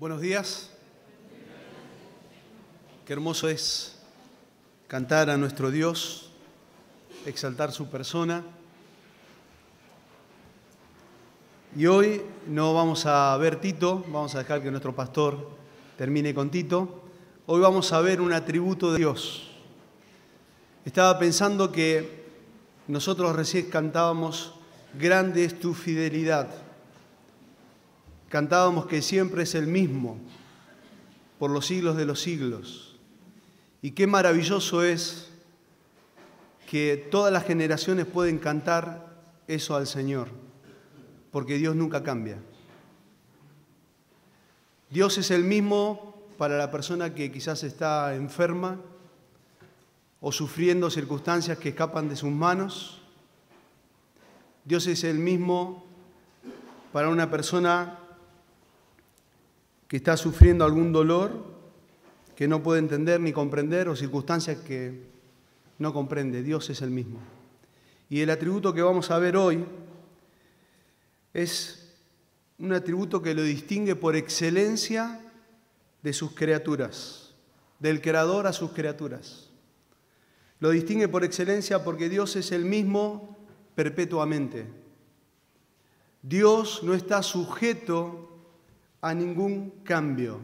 Buenos días. Qué hermoso es cantar a nuestro Dios, exaltar su persona. Y hoy no vamos a ver Tito, vamos a dejar que nuestro pastor termine con Tito. Hoy vamos a ver un atributo de Dios. Estaba pensando que nosotros recién cantábamos "Grande es tu fidelidad". Cantábamos que siempre es el mismo, por los siglos de los siglos. Y qué maravilloso es que todas las generaciones pueden cantar eso al Señor, porque Dios nunca cambia. Dios es el mismo para la persona que quizás está enferma o sufriendo circunstancias que escapan de sus manos. Dios es el mismo para una persona que está sufriendo algún dolor que no puede entender ni comprender o circunstancias que no comprende. Dios es el mismo. Y el atributo que vamos a ver hoy es un atributo que lo distingue por excelencia de sus criaturas, del Creador a sus criaturas. Lo distingue por excelencia porque Dios es el mismo perpetuamente. Dios no está sujeto a ningún cambio,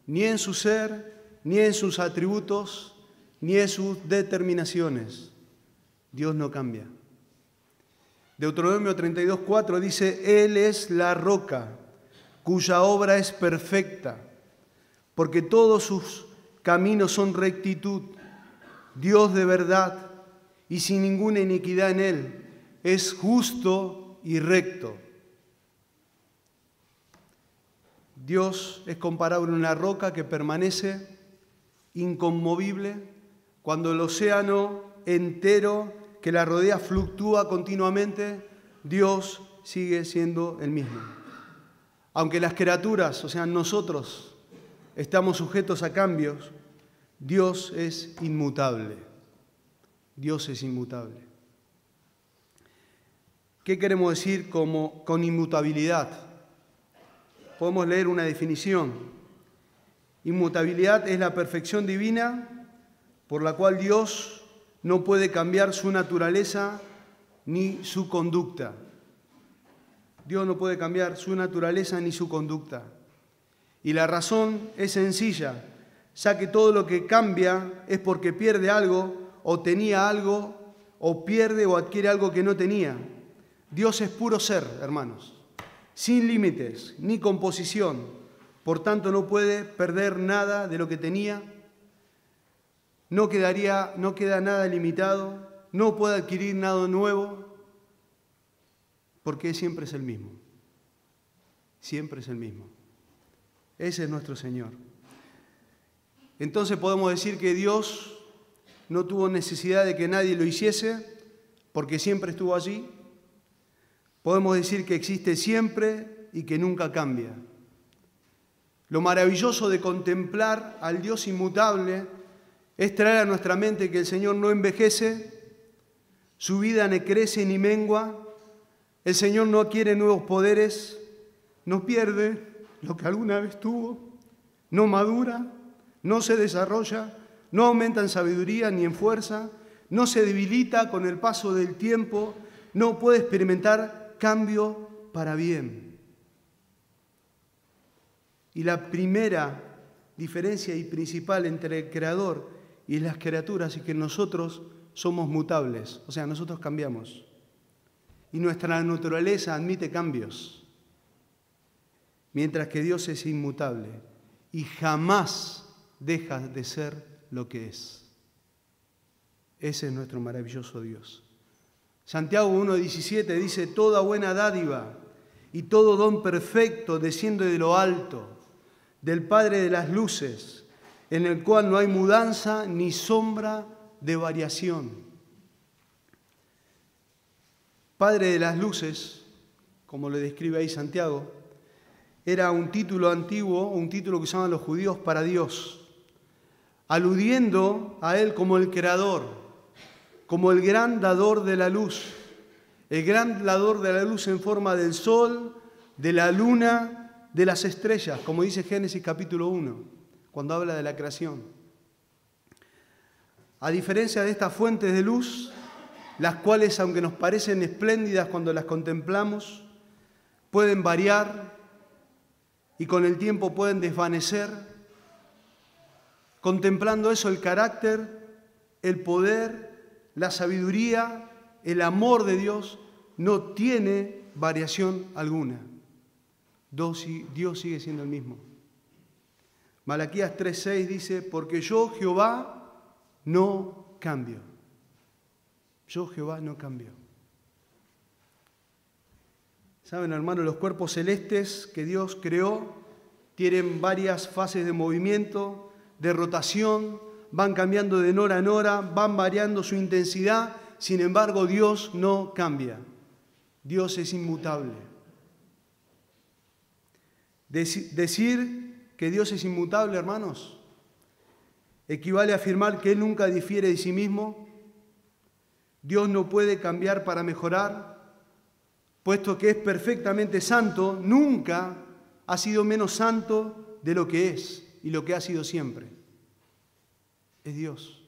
ni en su ser, ni en sus atributos, ni en sus determinaciones. Dios no cambia. Deuteronomio 32:4 dice: Él es la roca, cuya obra es perfecta, porque todos sus caminos son rectitud. Dios de verdad y sin ninguna iniquidad en Él, es justo y recto. Dios es comparable a una roca que permanece inconmovible cuando el océano entero que la rodea fluctúa continuamente. Dios sigue siendo el mismo. Aunque las criaturas, o sea, nosotros, estamos sujetos a cambios, Dios es inmutable. Dios es inmutable. ¿Qué queremos decir con inmutabilidad? Podemos leer una definición. Inmutabilidad es la perfección divina por la cual Dios no puede cambiar su naturaleza ni su conducta. Dios no puede cambiar su naturaleza ni su conducta. Y la razón es sencilla, ya que todo lo que cambia es porque pierde algo, o tenía algo, o pierde o adquiere algo que no tenía. Dios es puro ser, hermanos, sin límites ni composición, por tanto no puede perder nada de lo que tenía, no queda nada limitado, no puede adquirir nada nuevo, porque siempre es el mismo, siempre es el mismo. Ese es nuestro Señor. Entonces podemos decir que Dios no tuvo necesidad de que nadie lo hiciese, porque siempre estuvo allí. Podemos decir que existe siempre y que nunca cambia. Lo maravilloso de contemplar al Dios inmutable es traer a nuestra mente que el Señor no envejece, su vida ni crece ni mengua, el Señor no adquiere nuevos poderes, no pierde lo que alguna vez tuvo, no madura, no se desarrolla, no aumenta en sabiduría ni en fuerza, no se debilita con el paso del tiempo, no puede experimentar cambio para bien. Y la primera diferencia y principal entre el Creador y las criaturas es que nosotros somos mutables, o sea, nosotros cambiamos. Y nuestra naturaleza admite cambios, mientras que Dios es inmutable y jamás deja de ser lo que es. Ese es nuestro maravilloso Dios. Santiago 1:17 dice: toda buena dádiva y todo don perfecto desciende de lo alto, del Padre de las luces, en el cual no hay mudanza ni sombra de variación. Padre de las luces, como lo describe ahí Santiago, era un título antiguo, un título que usaban los judíos para Dios, aludiendo a Él como el Creador, como el gran dador de la luz, el gran dador de la luz en forma del sol, de la luna, de las estrellas, como dice Génesis capítulo 1, cuando habla de la creación. A diferencia de estas fuentes de luz, las cuales, aunque nos parecen espléndidas cuando las contemplamos, pueden variar y con el tiempo pueden desvanecer. Contemplando eso, el carácter, el poder, la sabiduría, el amor de Dios no tiene variación alguna. Dios sigue siendo el mismo. Malaquías 3:6 dice, porque yo, Jehová, no cambio. Yo, Jehová, no cambio. Saben, hermanos, los cuerpos celestes que Dios creó tienen varias fases de movimiento, de rotación, van cambiando de hora en hora, van variando su intensidad. Sin embargo, Dios no cambia. Dios es inmutable. Decir que Dios es inmutable, hermanos, equivale a afirmar que Él nunca difiere de sí mismo. Dios no puede cambiar para mejorar, puesto que es perfectamente santo, nunca ha sido menos santo de lo que es y lo que ha sido siempre. Es Dios.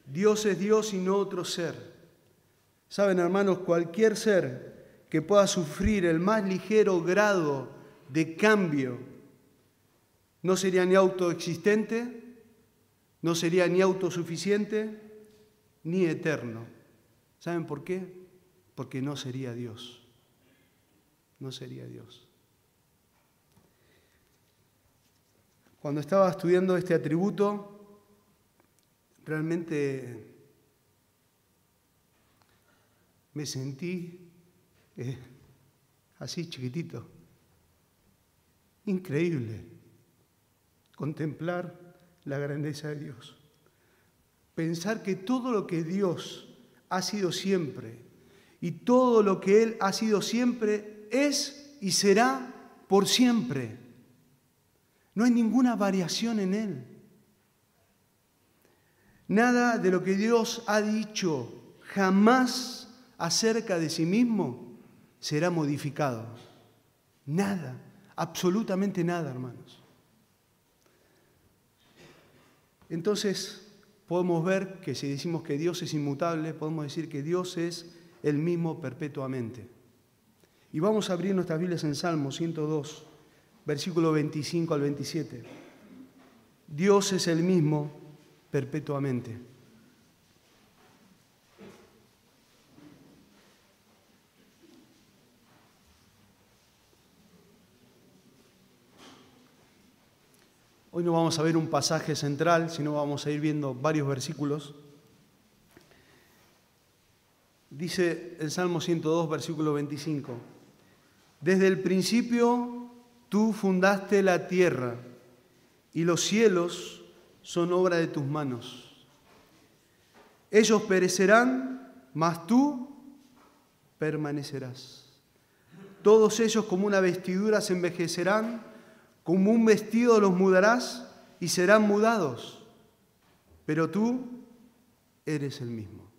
Dios es Dios y no otro ser. Saben, hermanos, cualquier ser que pueda sufrir el más ligero grado de cambio no sería ni autoexistente, no sería ni autosuficiente, ni eterno. ¿Saben por qué? Porque no sería Dios. No sería Dios. Cuando estaba estudiando este atributo, realmente me sentí así chiquitito. Increíble contemplar la grandeza de Dios. Pensar que todo lo que Dios ha sido siempre y todo lo que Él ha sido siempre es y será por siempre. No hay ninguna variación en Él. Nada de lo que Dios ha dicho jamás acerca de sí mismo será modificado. Nada, absolutamente nada, hermanos. Entonces, podemos ver que si decimos que Dios es inmutable, podemos decir que Dios es el mismo perpetuamente. Y vamos a abrir nuestras Biblias en Salmo 102, versículo 25 al 27. Dios es el mismo perpetuamente. Hoy no vamos a ver un pasaje central, sino vamos a ir viendo varios versículos. Dice el Salmo 102, versículo 25. Desde el principio tú fundaste la tierra y los cielos son obra de tus manos. Ellos perecerán, mas tú permanecerás. Todos ellos como una vestidura se envejecerán, como un vestido los mudarás y serán mudados. Pero tú eres el mismo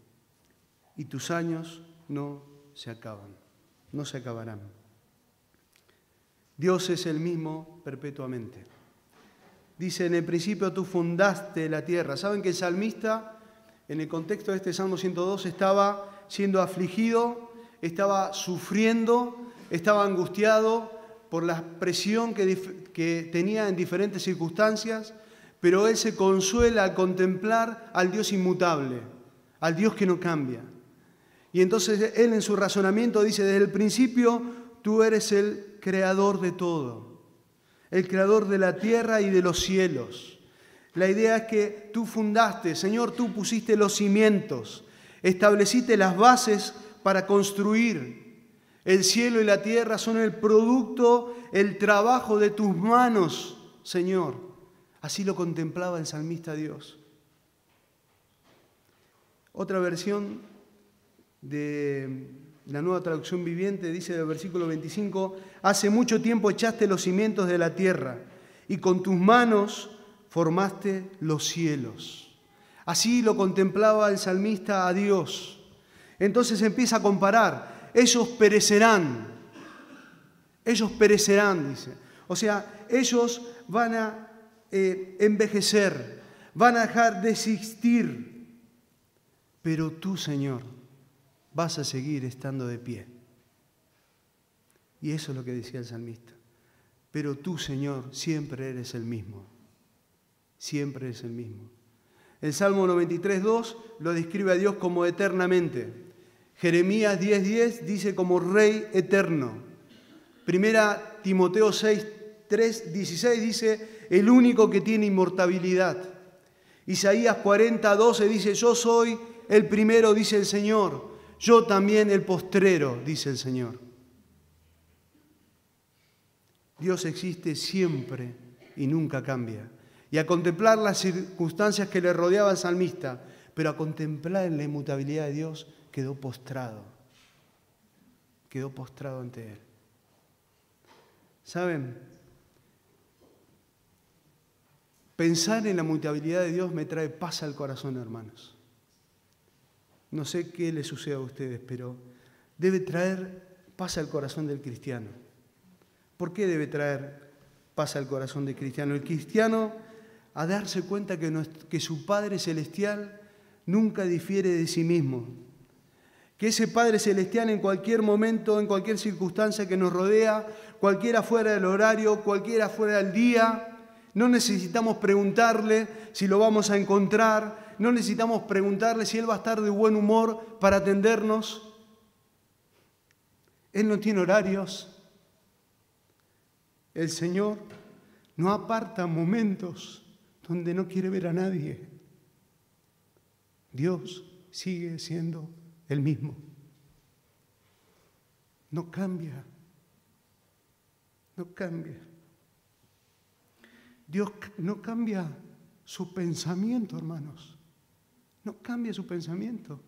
y tus años no se acaban, no se acabarán. Dios es el mismo perpetuamente. Dice, en el principio tú fundaste la tierra. ¿Saben que el salmista, en el contexto de este Salmo 102, estaba siendo afligido, estaba sufriendo, estaba angustiado por la presión que tenía en diferentes circunstancias, pero él se consuela al contemplar al Dios inmutable, al Dios que no cambia. Y entonces él en su razonamiento dice, desde el principio tú eres el creador de todo, el creador de la tierra y de los cielos. La idea es que tú fundaste, Señor, tú pusiste los cimientos, estableciste las bases para construir. El cielo y la tierra son el producto, el trabajo de tus manos, Señor. Así lo contemplaba el salmista Dios. Otra versión de la Nueva Traducción Viviente dice del versículo 25, hace mucho tiempo echaste los cimientos de la tierra y con tus manos formaste los cielos. Así lo contemplaba el salmista a Dios. Entonces empieza a comparar. Ellos perecerán, ellos perecerán, dice. O sea, ellos van a envejecer, van a dejar de existir, pero tú, Señor, vas a seguir estando de pie. Y eso es lo que decía el salmista. Pero tú, Señor, siempre eres el mismo. Siempre eres el mismo. El Salmo 93:2 lo describe a Dios como eternamente. Jeremías 10:10 dice como Rey eterno. Primera Timoteo 6:16 dice el único que tiene inmortalidad. Isaías 40:12 dice yo soy el primero, dice el Señor. Yo también el postrero, dice el Señor. Dios existe siempre y nunca cambia. Y a contemplar las circunstancias que le rodeaban al salmista, pero a contemplar la inmutabilidad de Dios, quedó postrado ante Él. ¿Saben? Pensar en la mutabilidad de Dios me trae paz al corazón, hermanos. No sé qué le sucede a ustedes, pero debe traer paz al corazón del cristiano. ¿Por qué debe traer paz al corazón del cristiano? El cristiano, a darse cuenta que su Padre Celestial nunca difiere de sí mismo. Que ese Padre Celestial en cualquier momento, en cualquier circunstancia que nos rodea, cualquiera fuera del horario, cualquiera fuera del día, no necesitamos preguntarle si lo vamos a encontrar, no necesitamos preguntarle si Él va a estar de buen humor para atendernos. Él no tiene horarios. El Señor no aparta momentos donde no quiere ver a nadie. Dios sigue siendo el mismo. No cambia. No cambia. Dios no cambia su pensamiento, hermanos. No cambia su pensamiento.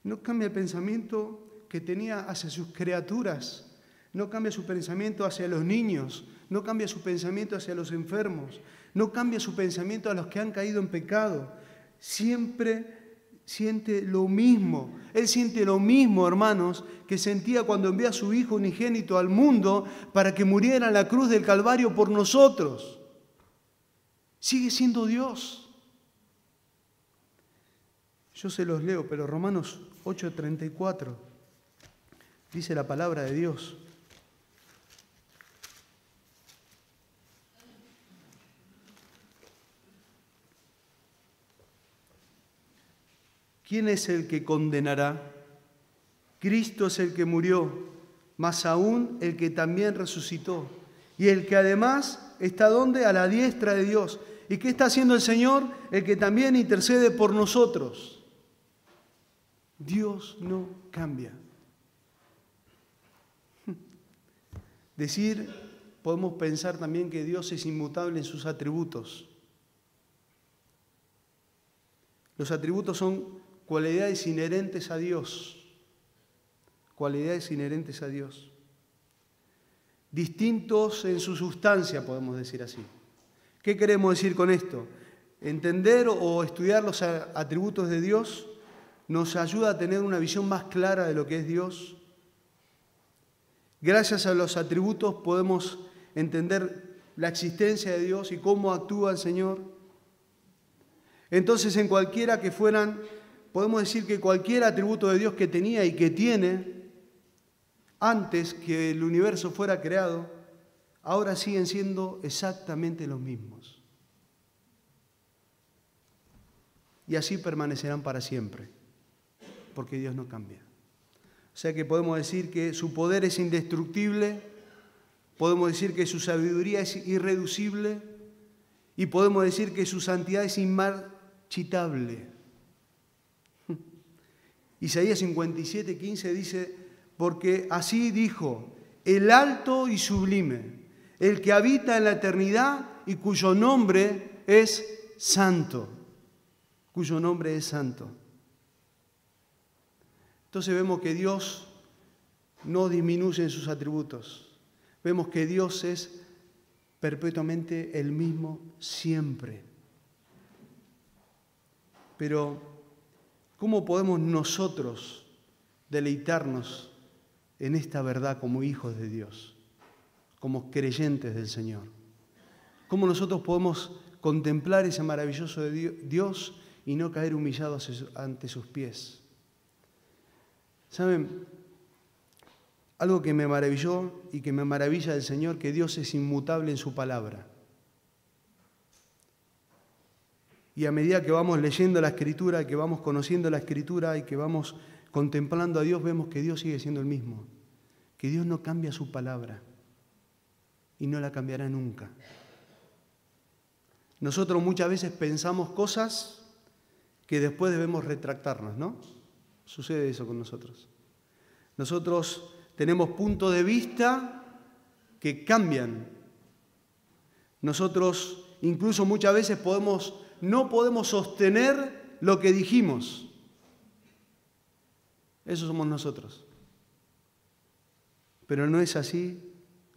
No cambia el pensamiento que tenía hacia sus criaturas. No cambia su pensamiento hacia los niños, no cambia su pensamiento hacia los enfermos, no cambia su pensamiento a los que han caído en pecado. Siempre siente lo mismo. Él siente lo mismo, hermanos, que sentía cuando envió a su Hijo unigénito al mundo para que muriera en la cruz del Calvario por nosotros. Sigue siendo Dios. Yo se los leo, pero Romanos 8:34 dice la palabra de Dios. ¿Quién es el que condenará? Cristo es el que murió, más aún el que también resucitó. Y el que además está ¿dónde? A la diestra de Dios. ¿Y qué está haciendo el Señor? El que también intercede por nosotros. Dios no cambia. Podemos pensar también que Dios es inmutable en sus atributos. Los atributos son cualidades inherentes a Dios. Cualidades inherentes a Dios. Distintos en su sustancia, podemos decir así. ¿Qué queremos decir con esto? Entender o estudiar los atributos de Dios nos ayuda a tener una visión más clara de lo que es Dios. Gracias a los atributos podemos entender la existencia de Dios y cómo actúa el Señor. Entonces, en cualquiera que fueran, podemos decir que cualquier atributo de Dios que tenía y que tiene, antes que el universo fuera creado, ahora siguen siendo exactamente los mismos. Y así permanecerán para siempre, porque Dios no cambia. O sea que podemos decir que su poder es indestructible, podemos decir que su sabiduría es irreducible y podemos decir que su santidad es inmarchitable. Isaías 57:15 dice, porque así dijo, el alto y sublime, el que habita en la eternidad y cuyo nombre es santo. Cuyo nombre es santo. Entonces vemos que Dios no disminuye en sus atributos. Vemos que Dios es perpetuamente el mismo siempre. Pero, ¿cómo podemos nosotros deleitarnos en esta verdad como hijos de Dios? como creyentes del Señor. ¿Cómo nosotros podemos contemplar ese maravilloso de Dios y no caer humillados ante sus pies? ¿Saben? Algo que me maravilló y que me maravilla del Señor, que Dios es inmutable en su palabra. Y a medida que vamos leyendo la Escritura, que vamos conociendo la Escritura y que vamos contemplando a Dios, vemos que Dios sigue siendo el mismo, que Dios no cambia su palabra y no la cambiará nunca. Nosotros muchas veces pensamos cosas que después debemos retractarnos, ¿no? Sucede eso con nosotros. Nosotros tenemos puntos de vista que cambian. Nosotros incluso muchas veces no podemos sostener lo que dijimos. Eso somos nosotros. Pero no es así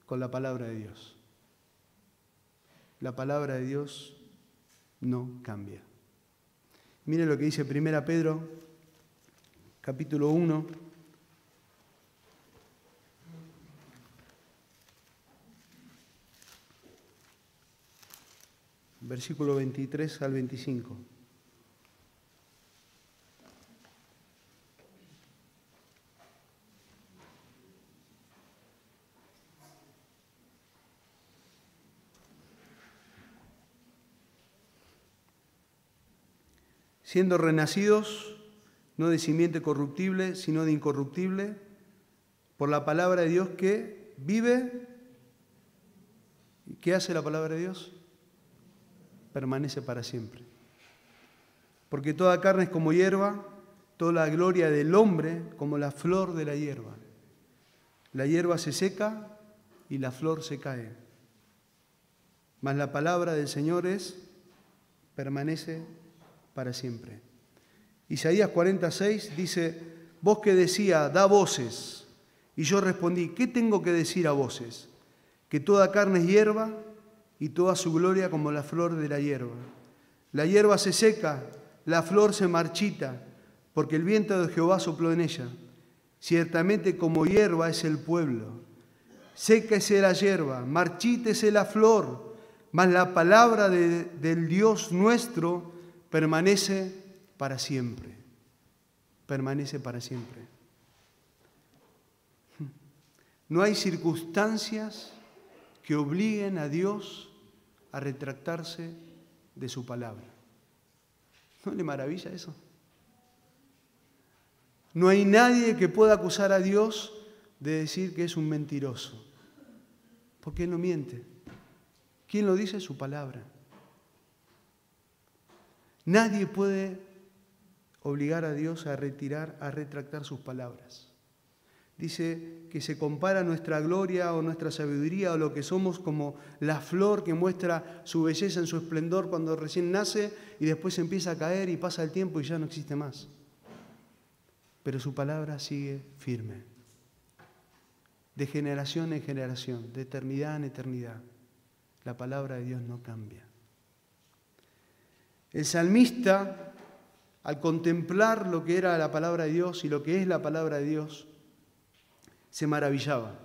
con la palabra de Dios. La palabra de Dios no cambia. Miren lo que dice 1 Pedro, capítulo 1. Versículo 23 al 25. Siendo renacidos, no de simiente corruptible, sino de incorruptible, por la palabra de Dios que vive. ¿Qué hace la palabra de Dios? Permanece para siempre. Porque toda carne es como hierba, toda la gloria del hombre como la flor de la hierba. La hierba se seca y la flor se cae. Mas la palabra del Señor permanece para siempre. Isaías 46 dice: voz que decía, da voces. Y yo respondí, ¿qué tengo que decir a voces? Que toda carne es hierba y toda su gloria como la flor de la hierba. La hierba se seca, la flor se marchita, porque el viento de Jehová sopló en ella. Ciertamente como hierba es el pueblo. Séquese la hierba, marchítese la flor, mas la palabra del Dios nuestro permanece para siempre. Permanece para siempre. No hay circunstancias que obliguen a Dios a retractarse de su palabra. ¿No le maravilla eso? No hay nadie que pueda acusar a Dios de decir que es un mentiroso, porque Él no miente. ¿Quién lo dice? Su palabra. Nadie puede obligar a Dios a retractar sus palabras. Dice que se compara nuestra gloria o nuestra sabiduría o lo que somos como la flor que muestra su belleza en su esplendor cuando recién nace y después empieza a caer y pasa el tiempo y ya no existe más. Pero su palabra sigue firme, de generación en generación, de eternidad en eternidad. La palabra de Dios no cambia. El salmista, al contemplar lo que era la palabra de Dios y lo que es la palabra de Dios, se maravillaba.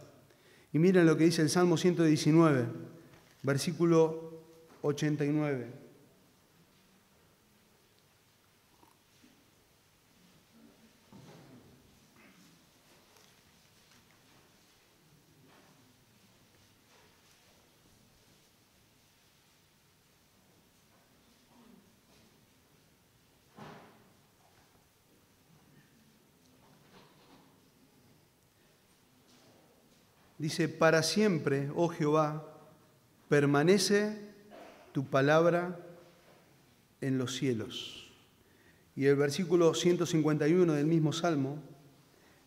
Y miren lo que dice el Salmo 119, versículo 89. Dice, para siempre, oh Jehová, permanece tu palabra en los cielos. Y el versículo 151 del mismo Salmo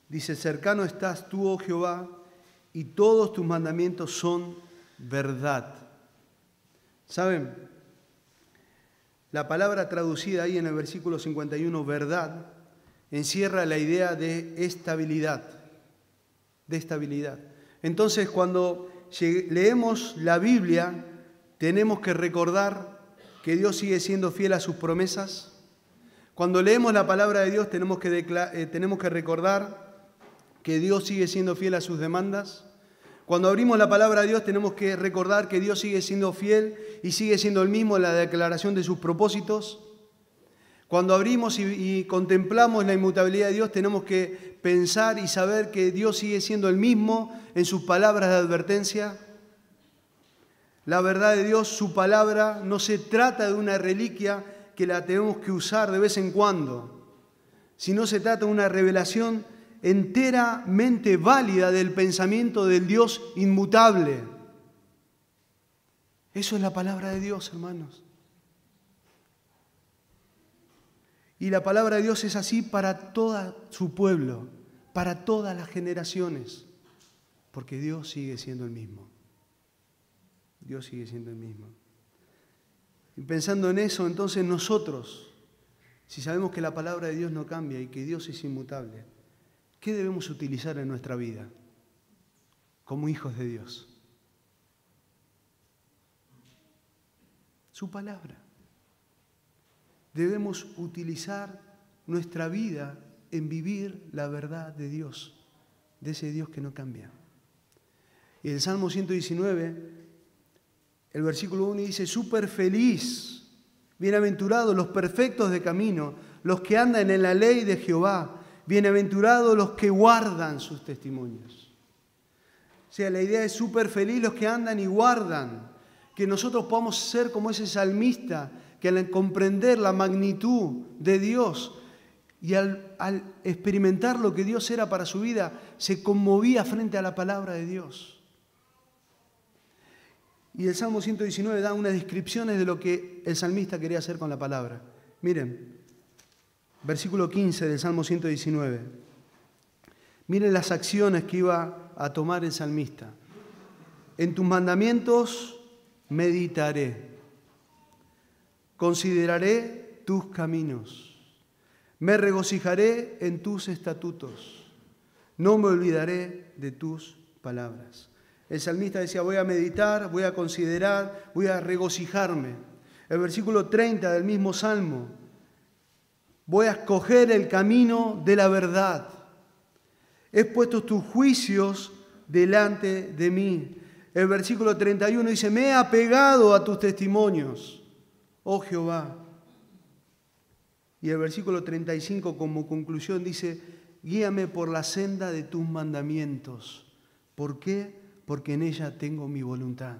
dice, cercano estás tú, oh Jehová, y todos tus mandamientos son verdad. ¿Saben? La palabra traducida ahí en el versículo 51, verdad, encierra la idea de estabilidad. De estabilidad. Entonces, cuando leemos la Biblia, tenemos que recordar que Dios sigue siendo fiel a sus promesas. Cuando leemos la palabra de Dios, tenemos que recordar que Dios sigue siendo fiel a sus demandas. Cuando abrimos la palabra de Dios tenemos que recordar que Dios sigue siendo fiel y sigue siendo el mismo en la declaración de sus propósitos. Cuando abrimos y contemplamos la inmutabilidad de Dios tenemos que pensar y saber que Dios sigue siendo el mismo en sus palabras de advertencia. La verdad de Dios, su palabra, no se trata de una reliquia que la tenemos que usar de vez en cuando, sino se trata de una revelación enteramente válida del pensamiento del Dios inmutable. Eso es la palabra de Dios, hermanos. Y la palabra de Dios es así para todo su pueblo, para todas las generaciones, porque Dios sigue siendo el mismo. Dios sigue siendo el mismo. Y pensando en eso, entonces nosotros, si sabemos que la palabra de Dios no cambia y que Dios es inmutable, ¿qué debemos utilizar en nuestra vida como hijos de Dios? Su palabra. Debemos utilizar nuestra vida en vivir la verdad de Dios, de ese Dios que no cambia. Y el Salmo 119, el versículo 1 dice, súper feliz, bienaventurados los perfectos de camino, los que andan en la ley de Jehová, bienaventurados los que guardan sus testimonios. O sea, la idea es súper feliz los que andan y guardan, que nosotros podamos ser como ese salmista, que al comprender la magnitud de Dios y al experimentar lo que Dios era para su vida, se conmovía frente a la palabra de Dios. Y el Salmo 119 da unas descripciones de lo que el salmista quería hacer con la palabra. Miren, versículo 15 del Salmo 119. Miren las acciones que iba a tomar el salmista. En tus mandamientos meditaré. Consideraré tus caminos. Me regocijaré en tus estatutos. No me olvidaré de tus palabras. El salmista decía, voy a meditar, voy a considerar, voy a regocijarme. El versículo 30 del mismo Salmo. Voy a escoger el camino de la verdad. He puesto tus juicios delante de mí. El versículo 31 dice, me he apegado a tus testimonios, oh Jehová. Y el versículo 35 como conclusión dice, guíame por la senda de tus mandamientos. ¿Por qué? Porque en ella tengo mi voluntad.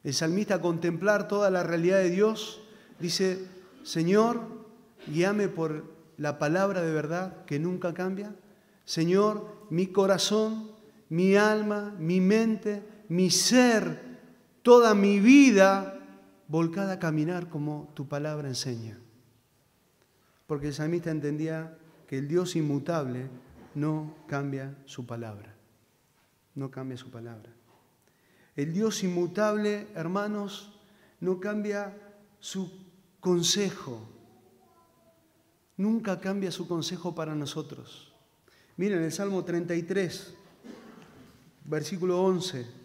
El salmista, al contemplar toda la realidad de Dios, dice, Señor, guíame por la palabra de verdad que nunca cambia. Señor, mi corazón, mi alma, mi mente, mi ser, toda mi vida volcada a caminar como tu palabra enseña. Porque el salmista entendía que el Dios inmutable no cambia su palabra. No cambia su palabra. El Dios inmutable, hermanos, no cambia su consejo. Nunca cambia su consejo para nosotros. Miren el Salmo 33, versículo 11.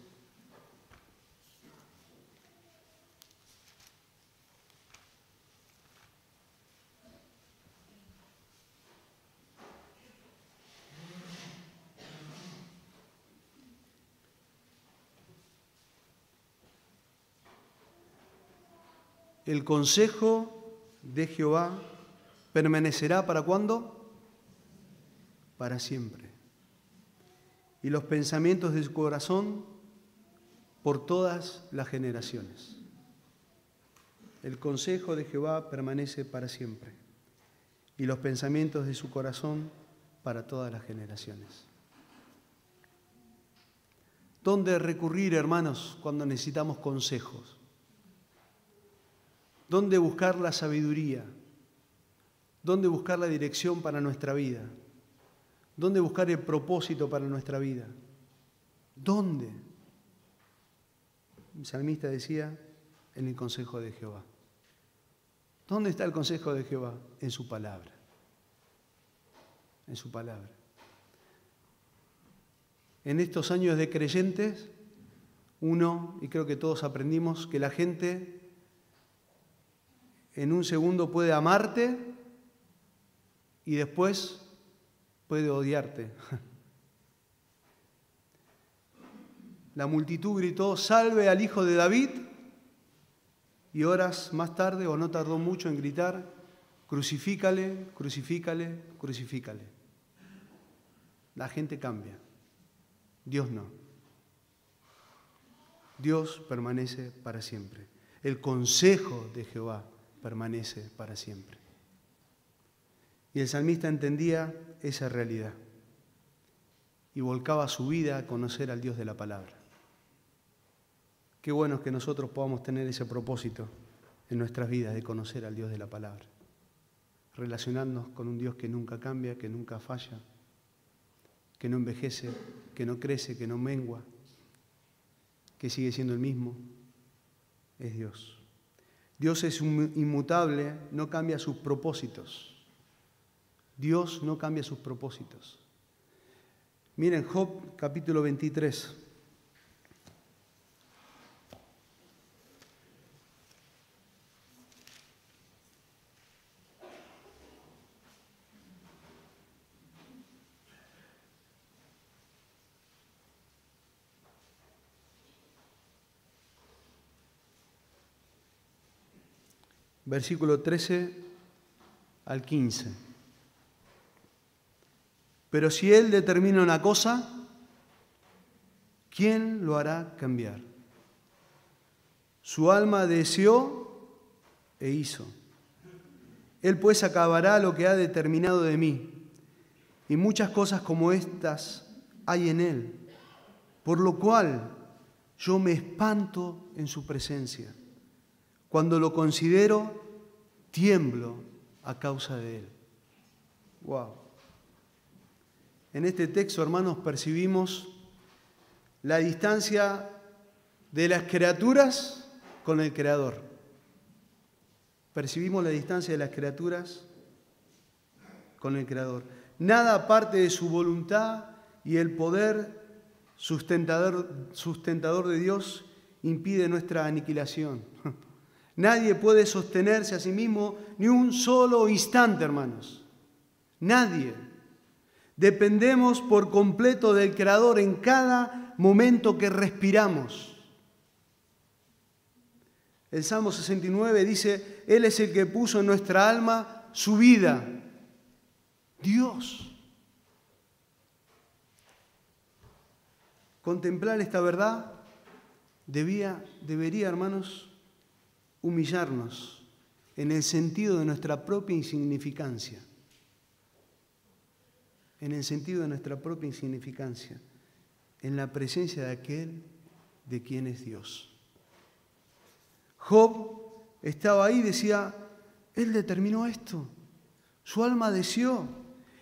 El consejo de Jehová permanecerá ¿para cuándo? Para siempre. Y los pensamientos de su corazón por todas las generaciones. El consejo de Jehová permanece para siempre. Y los pensamientos de su corazón para todas las generaciones. ¿Dónde recurrir, hermanos, cuando necesitamos consejos? ¿Dónde buscar la sabiduría? ¿Dónde buscar la dirección para nuestra vida? ¿Dónde buscar el propósito para nuestra vida? ¿Dónde? El salmista decía, en el consejo de Jehová. ¿Dónde está el consejo de Jehová? En su palabra. En su palabra. En estos años de creyentes, y creo que todos aprendimos, que la gente en un segundo puede amarte y después puede odiarte. la multitud gritó, salve al Hijo de David, y horas más tarde, o no tardó mucho en gritar, crucifícale, crucifícale, crucifícale. La gente cambia, Dios no. Dios permanece para siempre. El consejo de Jehová permanece para siempre. Y el salmista entendía esa realidad y volcaba su vida a conocer al Dios de la palabra. Qué bueno es que nosotros podamos tener ese propósito en nuestras vidas de conocer al Dios de la palabra, relacionarnos con un Dios que nunca cambia, que nunca falla, que no envejece, que no crece, que no mengua, que sigue siendo el mismo, es Dios. Dios es inmutable, no cambia sus propósitos. Dios no cambia sus propósitos. Miren Job capítulo 23. Versículo 13 al 15. Pero si Él determina una cosa, ¿quién lo hará cambiar? Su alma deseó e hizo. Él pues acabará lo que ha determinado de mí. Y muchas cosas como estas hay en Él, por lo cual yo me espanto en su presencia. Cuando lo considero, tiemblo a causa de Él. Wow. En este texto, hermanos, percibimos la distancia de las criaturas con el Creador. Percibimos la distancia de las criaturas con el Creador. Nada aparte de su voluntad y el poder sustentador de Dios impide nuestra aniquilación. Nadie puede sostenerse a sí mismo ni un solo instante, hermanos. Nadie. Dependemos por completo del Creador en cada momento que respiramos. El Salmo 69 dice, Él es el que puso en nuestra alma su vida. Dios. Contemplar esta verdad debería, hermanos, humillarnos en el sentido de nuestra propia insignificancia. En el sentido de nuestra propia insignificancia. En la presencia de aquel de quien es Dios. Job estaba ahí y decía, Él determinó esto. Su alma deseó.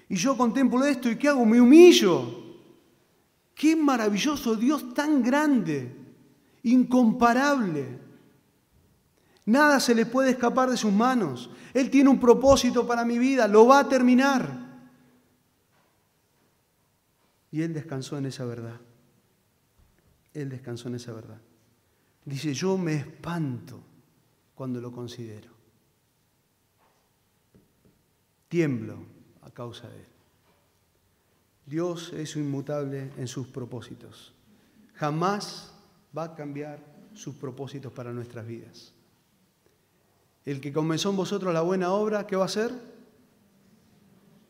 Y yo contemplo esto y ¿qué hago? Me humillo. Qué maravilloso Dios tan grande, incomparable. Nada se le puede escapar de sus manos. Él tiene un propósito para mi vida, lo va a terminar. Y Él descansó en esa verdad. Él descansó en esa verdad. Dice, yo me espanto cuando lo considero. Tiemblo a causa de Él. Dios es inmutable en sus propósitos. Jamás va a cambiar sus propósitos para nuestras vidas. El que comenzó en vosotros la buena obra, ¿qué va a hacer?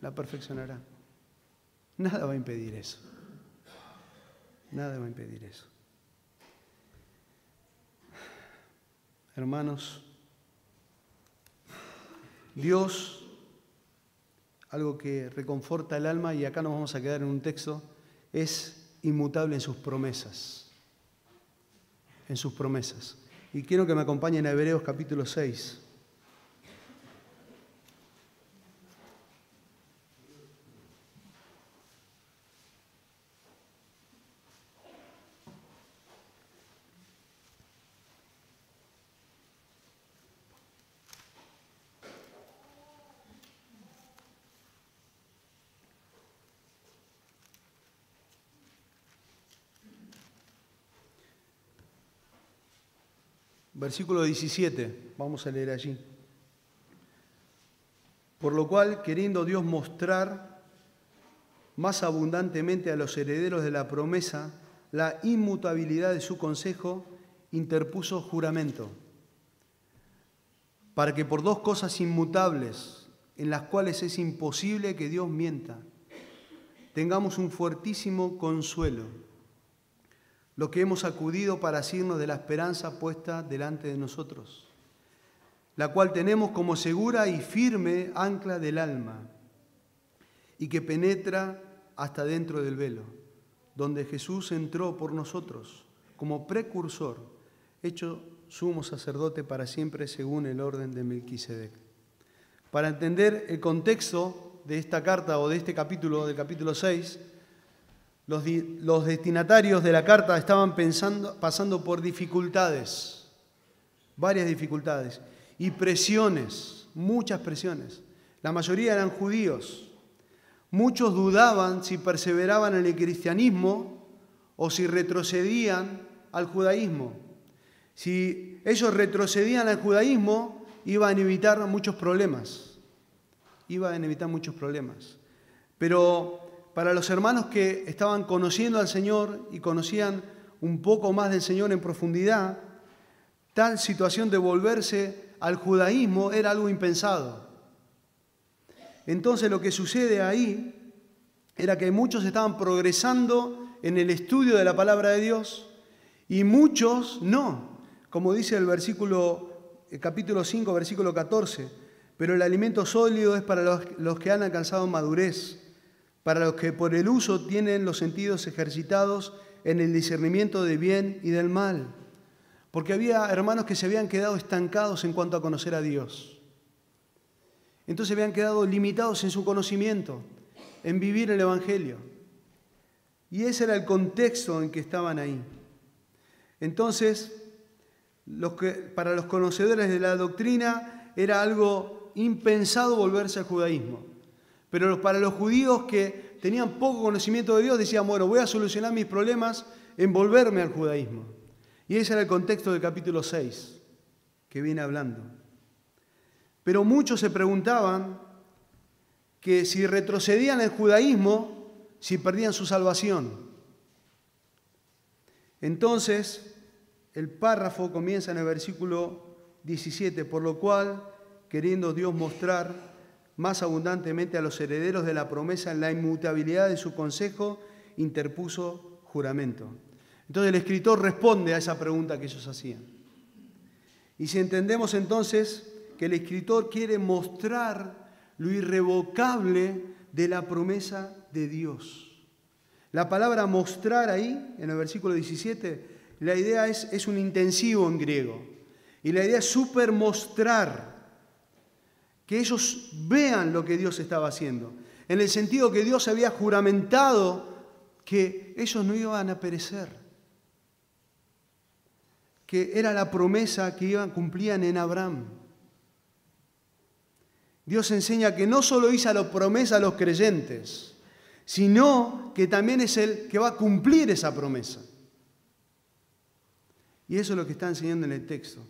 La perfeccionará. Nada va a impedir eso. Nada va a impedir eso. Hermanos, Dios, algo que reconforta el alma, y acá nos vamos a quedar en un texto, es inmutable en sus promesas. En sus promesas. Y quiero que me acompañen a Hebreos capítulo 6. Versículo 17, vamos a leer allí. Por lo cual, queriendo Dios mostrar más abundantemente a los herederos de la promesa la inmutabilidad de su consejo, interpuso juramento, para que por dos cosas inmutables, en las cuales es imposible que Dios mienta, tengamos un fuertísimo consuelo, lo que hemos acudido para asirnos de la esperanza puesta delante de nosotros, la cual tenemos como segura y firme ancla del alma, y que penetra hasta dentro del velo, donde Jesús entró por nosotros como precursor, hecho sumo sacerdote para siempre según el orden de Melquisedec. Para entender el contexto de esta carta o de este capítulo, del capítulo 6, los destinatarios de la carta estaban pasando por dificultades, varias dificultades, y presiones, muchas presiones. La mayoría eran judíos. Muchos dudaban si perseveraban en el cristianismo o si retrocedían al judaísmo. Si ellos retrocedían al judaísmo, iban a evitar muchos problemas. Pero para los hermanos que estaban conociendo al Señor y conocían un poco más del Señor en profundidad, tal situación de volverse al judaísmo era algo impensado. Entonces lo que sucede ahí era que muchos estaban progresando en el estudio de la palabra de Dios y muchos no. Como dice el capítulo 5, versículo 14, pero el alimento sólido es para los que han alcanzado madurez, para los que por el uso tienen los sentidos ejercitados en el discernimiento de bien y del mal. Porque había hermanos que se habían quedado estancados en cuanto a conocer a Dios. Entonces habían quedado limitados en su conocimiento, en vivir el Evangelio. Y ese era el contexto en que estaban ahí. Entonces, para los conocedores de la doctrina era algo impensado volverse al judaísmo. Pero para los judíos que tenían poco conocimiento de Dios decían, bueno, voy a solucionar mis problemas en volverme al judaísmo. Y ese era el contexto del capítulo 6 que viene hablando. Pero muchos se preguntaban que si retrocedían al judaísmo, si perdían su salvación. Entonces, el párrafo comienza en el versículo 17, por lo cual, queriendo Dios mostrar más abundantemente a los herederos de la promesa en la inmutabilidad de su consejo, interpuso juramento. Entonces el escritor responde a esa pregunta que ellos hacían. Y si entendemos entonces que el escritor quiere mostrar lo irrevocable de la promesa de Dios. La palabra mostrar ahí, en el versículo 17, la idea es un intensivo en griego. Y la idea es supermostrar, que ellos vean lo que Dios estaba haciendo. En el sentido que Dios había juramentado que ellos no iban a perecer. Que era la promesa que cumplían en Abraham. Dios enseña que no solo hizo la promesa a los creyentes, sino que también es el que va a cumplir esa promesa. Y eso es lo que está enseñando en el texto.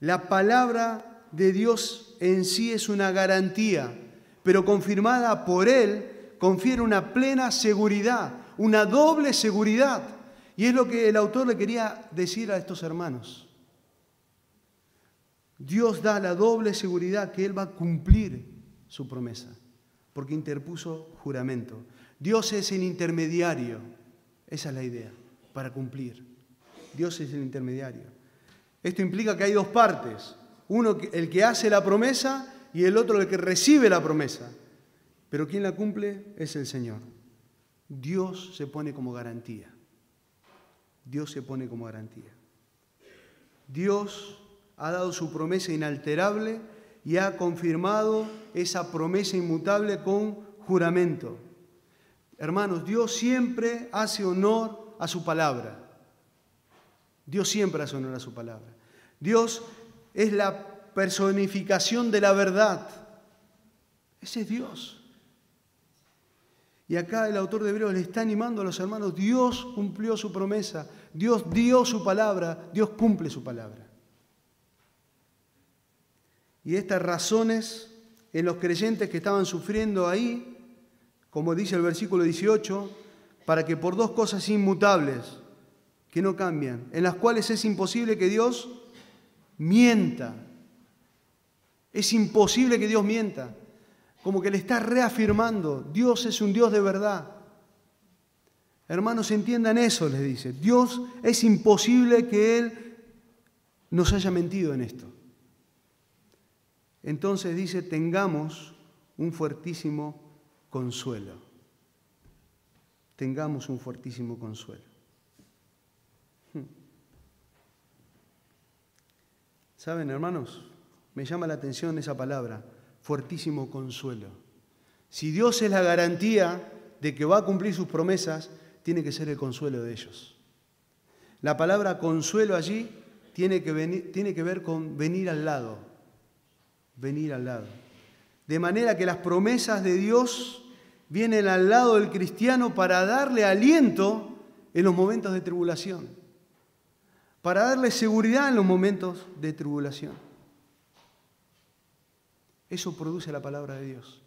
La palabra de Dios en sí es una garantía, pero confirmada por Él, confiere una plena seguridad, una doble seguridad. Y es lo que el autor le quería decir a estos hermanos. Dios da la doble seguridad que Él va a cumplir su promesa, porque interpuso juramento. Dios es el intermediario, esa es la idea, para cumplir. Dios es el intermediario. Esto implica que hay dos partes, uno el que hace la promesa y el otro el que recibe la promesa. Pero quien la cumple es el Señor. Dios se pone como garantía. Dios se pone como garantía. Dios ha dado su promesa inalterable y ha confirmado esa promesa inmutable con juramento. Hermanos, Dios siempre hace honor a su palabra. Dios siempre hace honor a su palabra. Dios es la personificación de la verdad. Ese es Dios. Y acá el autor de Hebreos le está animando a los hermanos. Dios cumplió su promesa. Dios dio su palabra. Dios cumple su palabra. Y estas razones en los creyentes que estaban sufriendo ahí, como dice el versículo 18, para que por dos cosas inmutables, que no cambian, en las cuales es imposible que Dios mienta. Es imposible que Dios mienta. Como que le está reafirmando, Dios es un Dios de verdad. Hermanos, entiendan eso, les dice. Dios, es imposible que Él nos haya mentido en esto. Entonces dice, tengamos un fuertísimo consuelo. Tengamos un fuertísimo consuelo. ¿Saben, hermanos? Me llama la atención esa palabra, fuertísimo consuelo. Si Dios es la garantía de que va a cumplir sus promesas, tiene que ser el consuelo de ellos. La palabra consuelo allí tiene que ver con venir al lado. Venir al lado. De manera que las promesas de Dios vienen al lado del cristiano para darle aliento en los momentos de tribulación, para darle seguridad en los momentos de tribulación. Eso produce la palabra de Dios.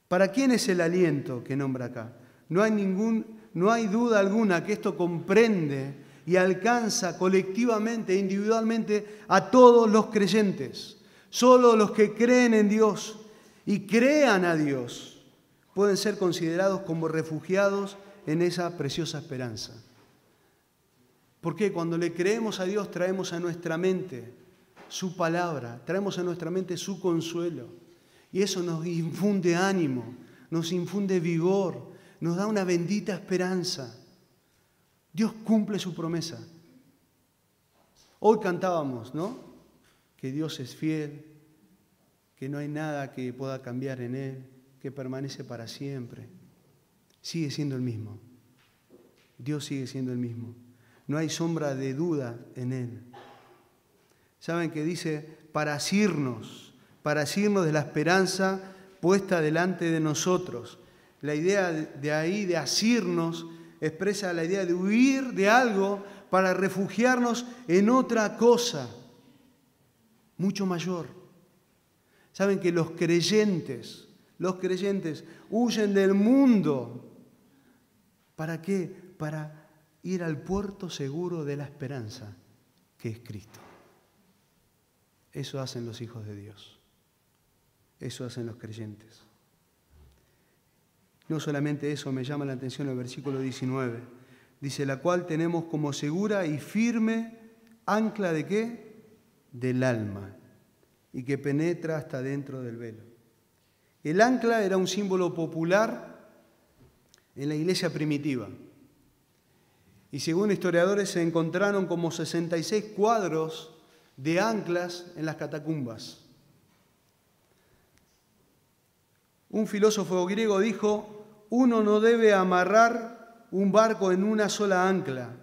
¿Para quién es el aliento que nombra acá? No hay duda alguna que esto comprende y alcanza colectivamente e individualmente a todos los creyentes. Solo los que creen en Dios y crean a Dios pueden ser considerados como refugiados en esa preciosa esperanza. Porque cuando le creemos a Dios traemos a nuestra mente su palabra, traemos a nuestra mente su consuelo. Y eso nos infunde ánimo, nos infunde vigor, nos da una bendita esperanza. Dios cumple su promesa. Hoy cantábamos, ¿no? Que Dios es fiel, que no hay nada que pueda cambiar en Él, que permanece para siempre. Sigue siendo el mismo. Dios sigue siendo el mismo. No hay sombra de duda en Él. ¿Saben qué dice? Para asirnos de la esperanza puesta delante de nosotros. La idea de ahí, de asirnos, expresa la idea de huir de algo para refugiarnos en otra cosa, mucho mayor. ¿Saben que los creyentes huyen del mundo? ¿Para qué? Para ir al puerto seguro de la esperanza, que es Cristo. Eso hacen los hijos de Dios. Eso hacen los creyentes. No solamente eso, me llama la atención el versículo 19. Dice, la cual tenemos como segura y firme ancla ¿de qué? Del alma, y que penetra hasta dentro del velo. El ancla era un símbolo popular en la iglesia primitiva. Y según historiadores se encontraron como 66 cuadros de anclas en las catacumbas. Un filósofo griego dijo, uno no debe amarrar un barco en una sola ancla,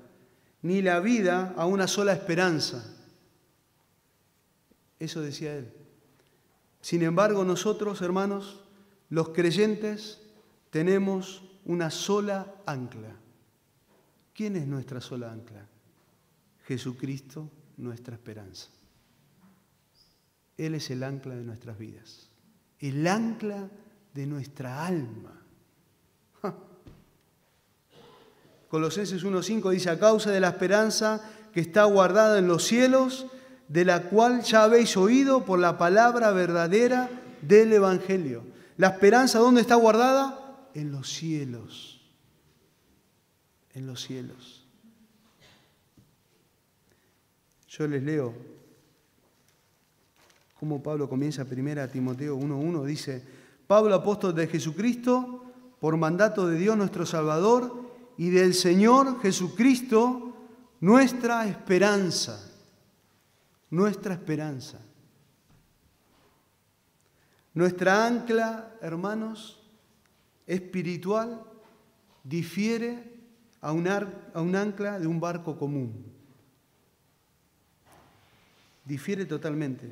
ni la vida a una sola esperanza. Eso decía él. Sin embargo, nosotros, hermanos, los creyentes, tenemos una sola ancla. ¿Quién es nuestra sola ancla? Jesucristo, nuestra esperanza. Él es el ancla de nuestras vidas, el ancla de nuestra alma. Colosenses 1:5 dice, a causa de la esperanza que está guardada en los cielos, de la cual ya habéis oído por la palabra verdadera del Evangelio. ¿La esperanza dónde está guardada? En los cielos. En los cielos. Yo les leo cómo Pablo comienza 1 Timoteo 1:1. Dice, Pablo, apóstol de Jesucristo, por mandato de Dios nuestro Salvador y del Señor Jesucristo, nuestra esperanza. Nuestra esperanza. Nuestra ancla, hermanos, espiritual, difiere a un ancla de un barco común. Difiere totalmente.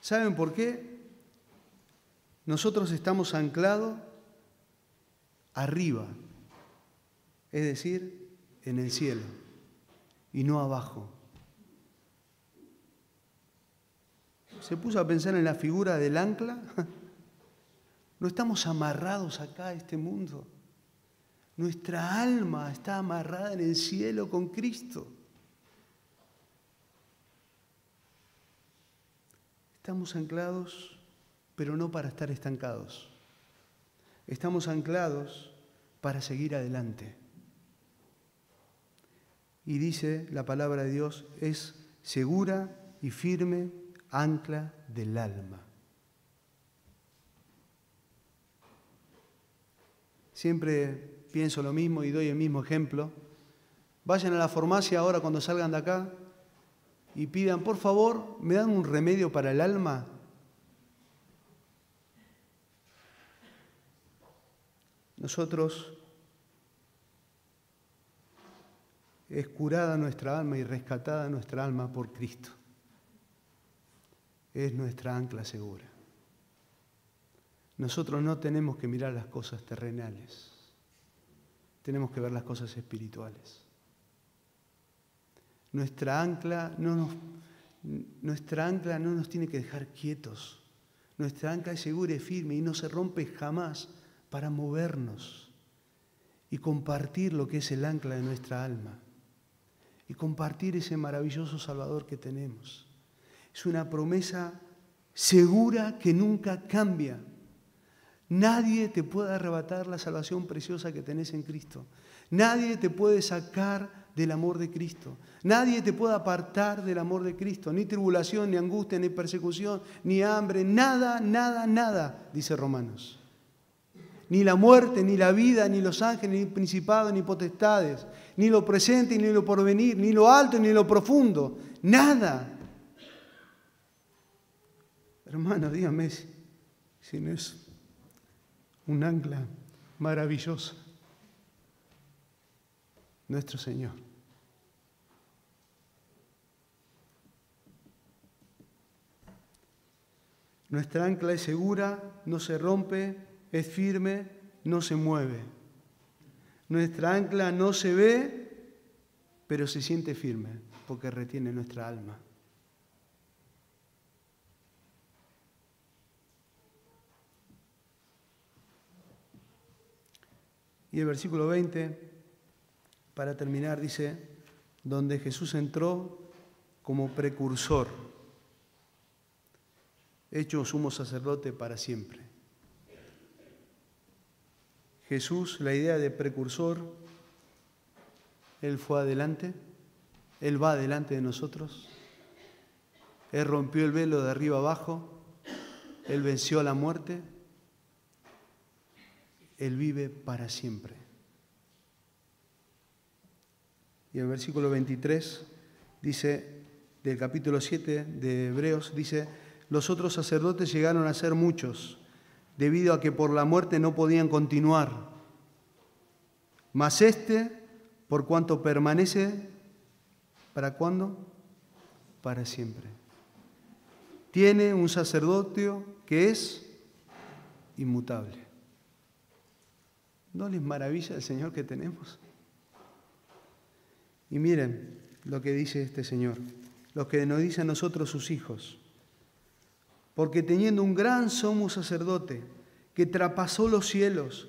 ¿Saben por qué? Nosotros estamos anclados arriba, es decir, en el cielo, y no abajo. ¿Se puso a pensar en la figura del ancla? No estamos amarrados acá a este mundo. Nuestra alma está amarrada en el cielo con Cristo. Estamos anclados, pero no para estar estancados. Estamos anclados para seguir adelante. Y dice la palabra de Dios, es segura y firme ancla del alma. Siempre pienso lo mismo y doy el mismo ejemplo. Vayan a la farmacia ahora cuando salgan de acá y pidan, por favor, ¿me dan un remedio para el alma? Nosotros, es curada nuestra alma y rescatada nuestra alma por Cristo. Es nuestra ancla segura. Nosotros no tenemos que mirar las cosas terrenales. Tenemos que ver las cosas espirituales. Nuestra ancla no nos tiene que dejar quietos. Nuestra ancla es segura y firme y no se rompe jamás para movernos y compartir lo que es el ancla de nuestra alma y compartir ese maravilloso Salvador que tenemos. Es una promesa segura que nunca cambia. Nadie te puede arrebatar la salvación preciosa que tenés en Cristo. Nadie te puede sacar del amor de Cristo. Nadie te puede apartar del amor de Cristo. Ni tribulación, ni angustia, ni persecución, ni hambre. Nada, nada, nada, dice Romanos. Ni la muerte, ni la vida, ni los ángeles, ni principados, ni potestades. Ni lo presente, ni lo porvenir. Ni lo alto, ni lo profundo. Nada. Hermano, dígame si no es un ancla maravillosa. Nuestro Señor. Nuestra ancla es segura, no se rompe, es firme, no se mueve. Nuestra ancla no se ve, pero se siente firme, porque retiene nuestra alma. Y el versículo 20, para terminar, dice, donde Jesús entró como precursor, hecho sumo sacerdote para siempre. Jesús, la idea de precursor, Él fue adelante, Él va adelante de nosotros, Él rompió el velo de arriba abajo, Él venció a la muerte, Él vive para siempre. Y el versículo 23 dice, del capítulo 7 de Hebreos, dice, los otros sacerdotes llegaron a ser muchos, debido a que por la muerte no podían continuar. Mas por cuanto permanece, ¿para cuándo? Para siempre. Tiene un sacerdocio que es inmutable. ¿No les maravilla el Señor que tenemos? Y miren lo que dice este Señor, lo que nos dice a nosotros sus hijos. Porque teniendo un gran sumo sacerdote que traspasó los cielos,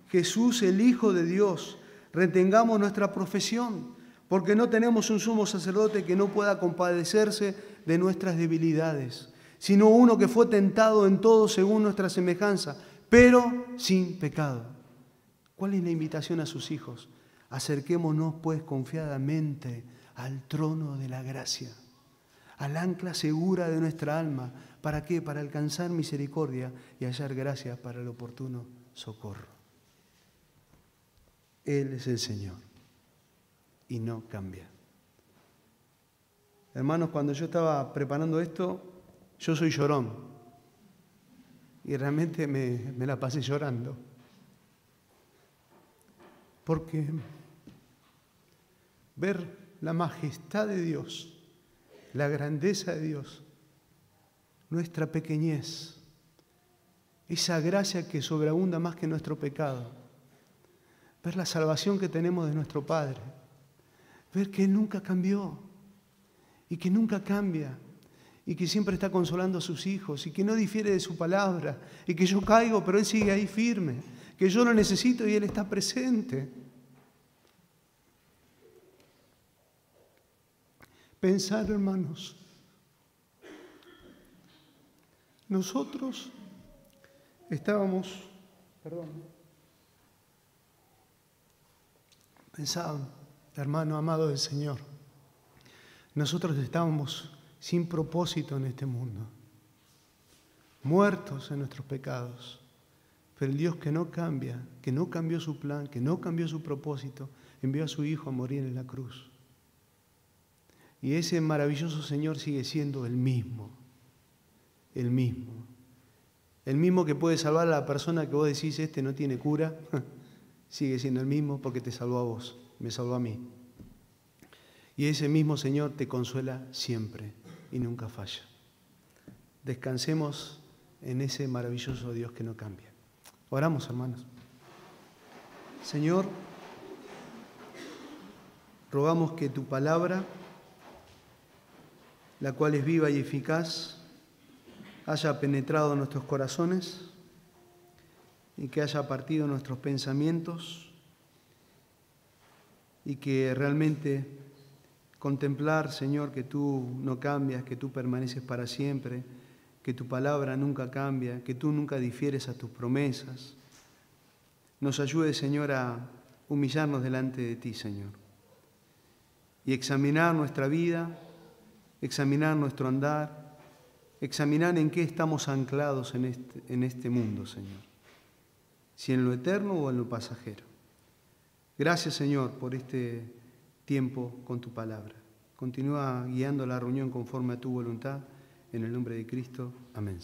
Jesús el Hijo de Dios, retengamos nuestra profesión, porque no tenemos un sumo sacerdote que no pueda compadecerse de nuestras debilidades, sino uno que fue tentado en todo según nuestra semejanza, pero sin pecado. ¿Cuál es la invitación a sus hijos? Acerquémonos pues confiadamente al trono de la gracia, al ancla segura de nuestra alma. ¿Para qué? Para alcanzar misericordia y hallar gracia para el oportuno socorro. Él es el Señor y no cambia. Hermanos, cuando yo estaba preparando esto, yo soy llorón y realmente me la pasé llorando. Porque ver la majestad de Dios, la grandeza de Dios, nuestra pequeñez, esa gracia que sobreabunda más que nuestro pecado, ver la salvación que tenemos de nuestro Padre, ver que Él nunca cambió y que nunca cambia y que siempre está consolando a sus hijos y que no difiere de su palabra y que yo caigo pero Él sigue ahí firme, que yo lo necesito y Él está presente. Pensar, hermanos, nosotros estábamos, pensaban, hermano amado del Señor, nosotros estábamos sin propósito en este mundo, muertos en nuestros pecados, pero el Dios que no cambia, que no cambió su plan, que no cambió su propósito, envió a su Hijo a morir en la cruz. Y ese maravilloso Señor sigue siendo el mismo que puede salvar a la persona que vos decís, este no tiene cura, sigue siendo el mismo porque te salvó a vos, me salvó a mí. Y ese mismo Señor te consuela siempre y nunca falla. Descansemos en ese maravilloso Dios que no cambia. Oramos, hermanos. Señor, rogamos que tu palabra, la cual es viva y eficaz, haya penetrado en nuestros corazones y que haya partido nuestros pensamientos y que realmente contemplar, Señor, que tú no cambias, que tú permaneces para siempre, que tu palabra nunca cambia, que tú nunca difieres a tus promesas. Nos ayude, Señor, a humillarnos delante de ti, Señor, y examinar nuestra vida, examinar nuestro andar, examinar en qué estamos anclados en este mundo, Señor, si en lo eterno o en lo pasajero. Gracias, Señor, por este tiempo con tu palabra. Continúa guiando la reunión conforme a tu voluntad. En el nombre de Cristo. Amén.